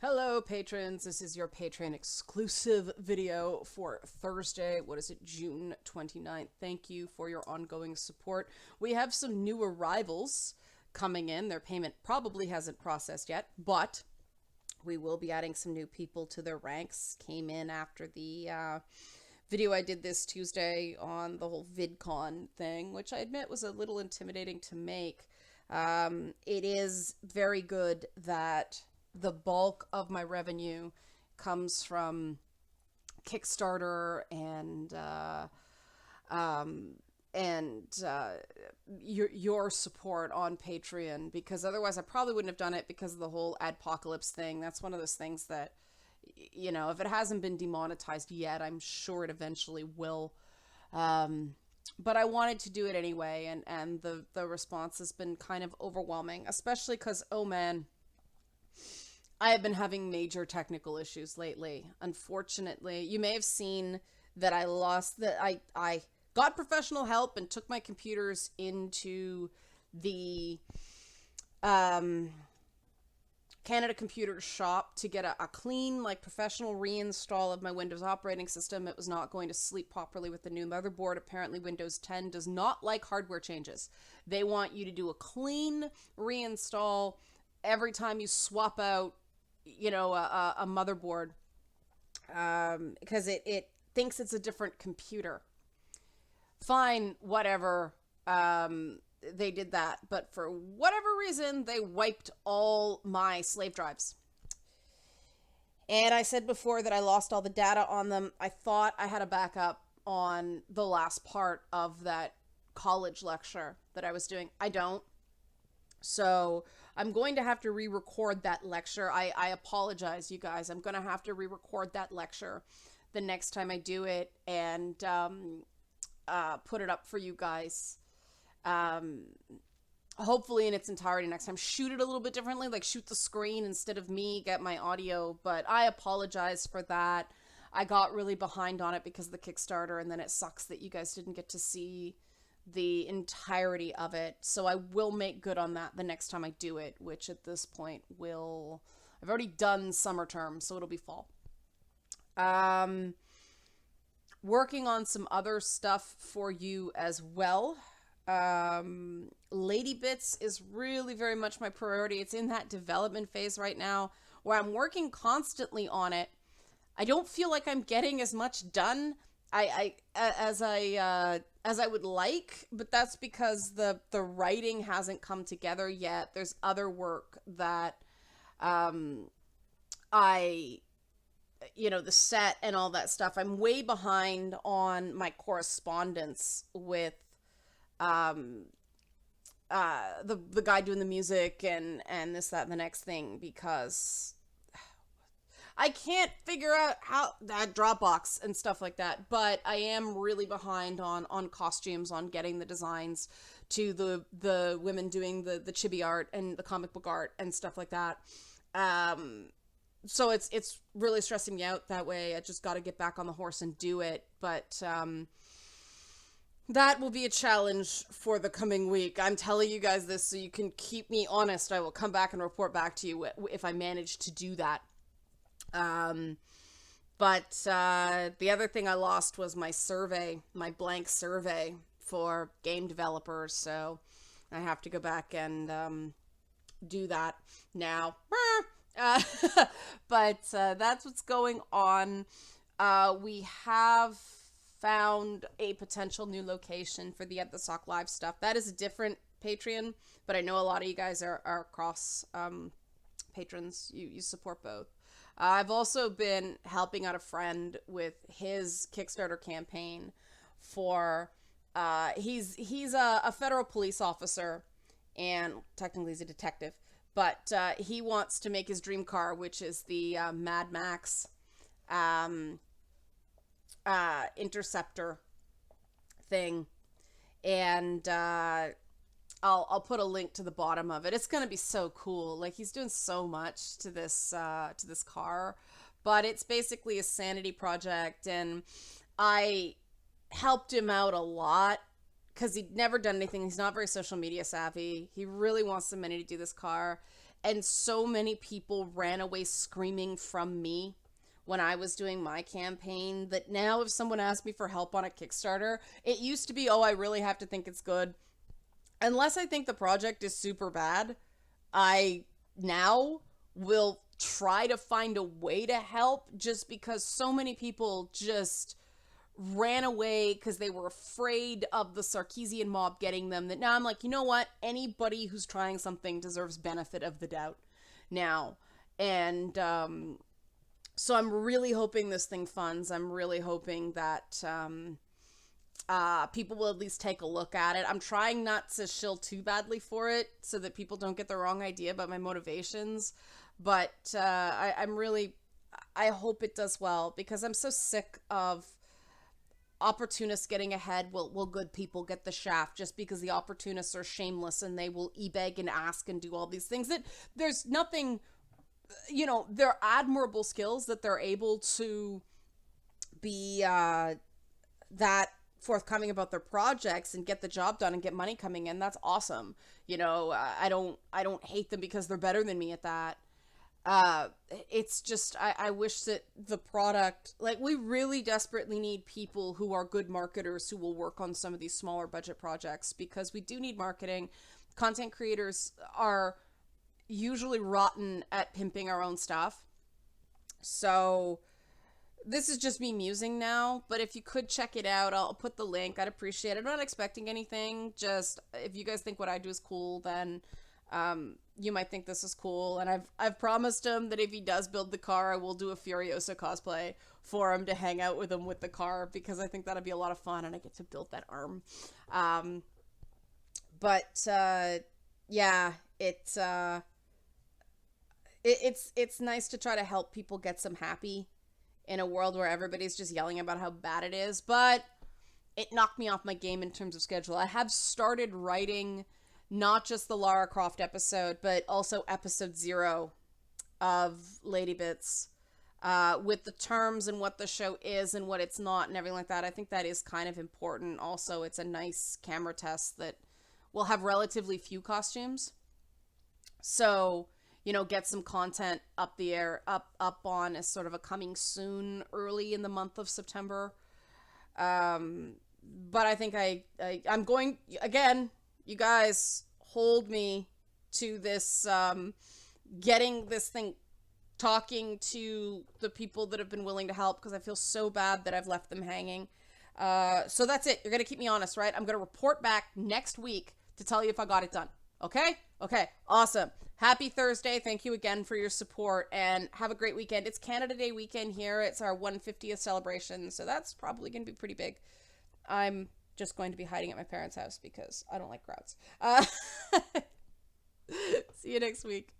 Hello, patrons. This is your Patreon exclusive video for Thursday. What is it, June 29th? Thank you for your ongoing support. We have some new arrivals coming in. Their payment probably hasn't processed yet, but we will be adding some new people to their ranks. Came in after the video I did this Tuesday on the whole VidCon thing, which I admit was a little intimidating to make. It is very good that the bulk of my revenue comes from Kickstarter and your support on Patreon, because otherwise I probably wouldn't have done it because of the whole adpocalypse thing. That's one of those things that, you know, if it hasn't been demonetized yet, I'm sure it eventually will. But I wanted to do it anyway, and the response has been kind of overwhelming, especially because, oh man, I have been having major technical issues lately. Unfortunately, you may have seen that I got professional help and took my computers into the Canada Computer Shop to get a clean, like, professional reinstall of my Windows operating system. It was not going to sleep properly with the new motherboard. Apparently, Windows 10 does not like hardware changes. They want you to do a clean reinstall every time you swap out, you know, a motherboard, because it thinks it's a different computer. Fine, whatever. They did that, but for whatever reason, they wiped all my slave drives. And I said before that I lost all the data on them. I thought I had a backup on the last part of that college lecture that I was doing. I don't. So I'm going to have to re-record that lecture. I apologize, you guys. I'm going to have to re-record that lecture the next time I do it and put it up for you guys. Hopefully in its entirety next time. Shoot it a little bit differently, like shoot the screen instead of me, get my audio. But I apologize for that. I got really behind on it because of the Kickstarter, and then it sucks that you guys didn't get to see the entirety of it. So I will make good on that the next time I do it, which at this point I've already done summer term, so it'll be fall. Working on some other stuff for you as well. Lady Bits is really very much my priority. It's in that development phase right now where I'm working constantly on it. I don't feel like I'm getting as much done as I would like, but that's because the writing hasn't come together yet. There's other work that the set and all that stuff. I'm way behind on my correspondence with the guy doing the music and this, that, and the next thing, because I can't figure out how that Dropbox and stuff like that, but I am really behind on costumes, on getting the designs to the women doing the chibi art and the comic book art and stuff like that. So it's really stressing me out that way. I just got to get back on the horse and do it, but that will be a challenge for the coming week. I'm telling you guys this so you can keep me honest. I will come back and report back to you if I manage to do that. But the other thing I lost was my survey, my blank survey for game developers. So I have to go back and do that now. But that's what's going on. We have found a potential new location for the At the Sock Live stuff. That is a different Patreon, but I know a lot of you guys are cross patrons. You support both. I've also been helping out a friend with his Kickstarter campaign for he's a federal police officer, and technically he's a detective, but he wants to make his dream car, which is the Mad Max Interceptor thing, and I'll put a link to the bottom of it. It's gonna be so cool. Like, he's doing so much to this car, but it's basically a sanity project, and I helped him out a lot because he'd never done anything. He's not very social media savvy. He really wants some money to do this car, And so many people ran away screaming from me when I was doing my campaign that now if someone asks me for help on a Kickstarter, it used to be, oh, I really have to think it's good. Unless I think the project is super bad, I now will try to find a way to help just because so many people just ran away because they were afraid of the Sarkeesian mob getting them, that now I'm like, you know what? Anybody who's trying something deserves benefit of the doubt now. And so I'm really hoping this thing funds. I'm really hoping that people will at least take a look at it. I'm trying not to shill too badly for it so that people don't get the wrong idea about my motivations. But I'm really, I hope it does well because I'm so sick of opportunists getting ahead. Will good people get the shaft just because the opportunists are shameless and they will e-beg and ask and do all these things that there's nothing, you know, they're admirable skills that they're able to be that forthcoming about their projects and get the job done and get money coming in. That's awesome. You know, I don't hate them because they're better than me at that. It's just, I wish that the product, like, we really desperately need people who are good marketers who will work on some of these smaller budget projects because we do need marketing. Content creators are usually rotten at pimping our own stuff. So this is just me musing now, but if you could check it out, I'll put the link. I'd appreciate it. I'm not expecting anything. Just if you guys think what I do is cool, then you might think this is cool. And I've promised him that if he does build the car, I will do a Furiosa cosplay for him to hang out with him with the car because I think that'd be a lot of fun and I get to build that arm. Yeah, it's nice to try to help people get some happy in a world where everybody's just yelling about how bad it is, but it knocked me off my game in terms of schedule. I have started writing not just the Lara Croft episode, but also episode 0 of Lady Bits, with the terms and what the show is and what it's not and everything like that. I think that is kind of important. Also, it's a nice camera test that will have relatively few costumes. So, you know, get some content up the air, up on as sort of a coming soon early in the month of September. But I think I'm going, again, you guys hold me to this, getting this thing, talking to the people that have been willing to help because I feel so bad that I've left them hanging. So that's it. You're going to keep me honest, right? I'm going to report back next week to tell you if I got it done. Okay? Okay. Awesome. Happy Thursday. Thank you again for your support and have a great weekend. It's Canada Day weekend here. It's our 150th celebration, so that's probably going to be pretty big. I'm just going to be hiding at my parents' house because I don't like crowds. See you next week.